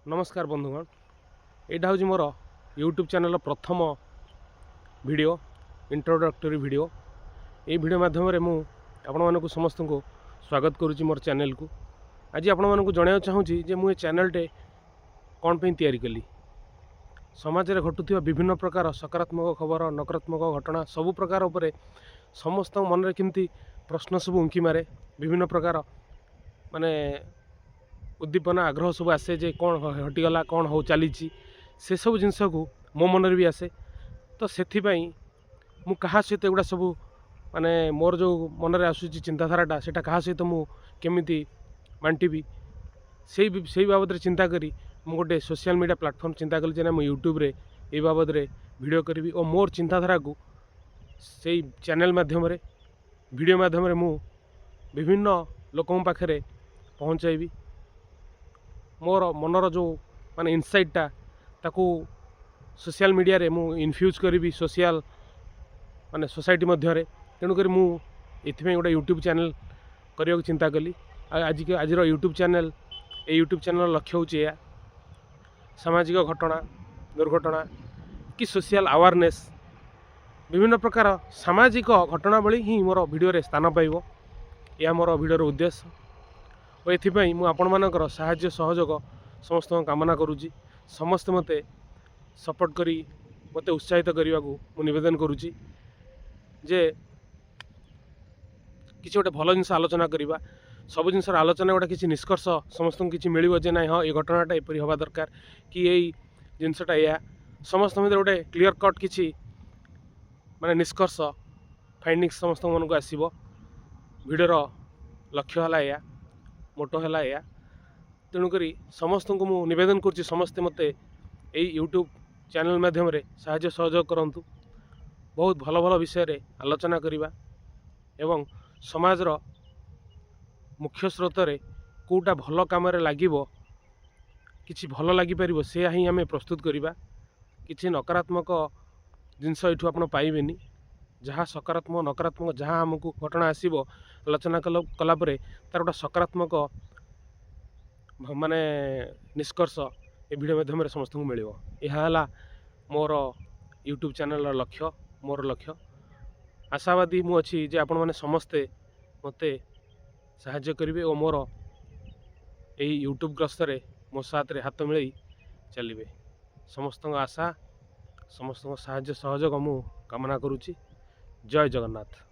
नमस्कार बंधुगण, यहाँ हूँ मोर यूट्यूब चैनल प्रथम वीडियो इंट्रोडक्टरी वीडियो। ये वीडियो माध्यम मुझे समस्त को स्वागत करुँच मोर चैनल को। आज आपको जनवाक चाहूँगी जे मुझे चैनलटे कौन पे तैयारी कली। समाज में घटुवा विभिन्न प्रकार सकारात्मक खबर नकारात्मक घटना सबु प्रकार उपरे समस्त मन में केमती प्रश्न सब उंकी मारे। विभिन्न प्रकार माने उद्दीपना आग्रह सब आसे जे कौन हटिगला कौन हो चली से सब जिनस को मो मन भी आसे। तो से मु कहा सहित एगुड़ा सब माने मोर जो मन में आसूची चिंताधाराटा से क्या सहित मुझे बांटबी से बाबद चिंता करी मु गोटे सोशल मीडिया प्लेटफॉर्म चिंता कली ना यूट्यूब रे ये बाबद वीडियो करी और मोर चिंताधारा को से चैनल माध्यम वीडियो माध्यम मु विभिन्न लोकों पाखे पहुँचाइबी। मोर मनर जो माने इनसाइटा ताकू सोशल मीडिया रे मु इनफ्यूज करी सोशल माने सोसाइटी मध्य तेणुक मु इथिमे गोटे यूट्यूब चैनल करने चिंता कली। आज यूट्यूब चैनल यूट्यूब चैनल लक्ष्य होची या सामाजिक घटना दुर्घटना कि सोशल अवेयरनेस विभिन्न प्रकार सामाजिक घटना भली ही मोर वीडियो रे स्थान पाइबो। या मोर वीडियोर उद्देश्य और एथिपाई मु आपण मानकर साहाय्य सहयोग समस्त कामना करुच्ची। समस्त मते सपोर्ट करी मते उत्साहित करने को मु निवेदन करुच्ची जे किसी गोटे भल जिनस आलोचना करवा। सब जिनसर आलोचना गोटे किसी निष्कर्ष समस्त किसी मिल जे ना हाँ ये घटनाटा एपरी हवा दरकार कि यही जिनसटा या समस्त मध्य गोटे क्लीयर कट किसी माने निष्कर्ष फाइंडिंग्स समस्त मन को आसब। वीडियोर लक्ष्य है या मोटो है या तेणुक समस्त को मु निवेदन करुच्ची समस्ते मते यही यूट्यूब चैनल माध्यम साहाय्य सहयोग करंतु। बहुत भल भल विषय रे आलोचना करिबा एवं समाजर मुख्य स्रोत रे कोटा भल काम लागिबो किछि भल लागि परिबो से ही आमे प्रस्तुत करिबा। किछि नकारात्मक जिनस एठु आपण पाइबेनी। जहाँ सकारात्मक नकारात्मक जहाँ आमको घटना आसो आलोचना कला तार गोटे सकारात्मक माने निष्कर्ष ए वीडियो माध्यम समस्त को मिल। यह मोर यूट्यूब चैनल लक्ष्य मोर लक्ष्य। आशावादी मु अच्छी जे आपण मैंने समस्ते मते साहाय्य करेंगे और मोर यही यूट्यूब ग्रस्त मो साथ रे हाथ मिलई चलिए। समस्त आशा समस्त साहाय्य सहयोग मु कामना करुच्ची। जय जगन्नाथ।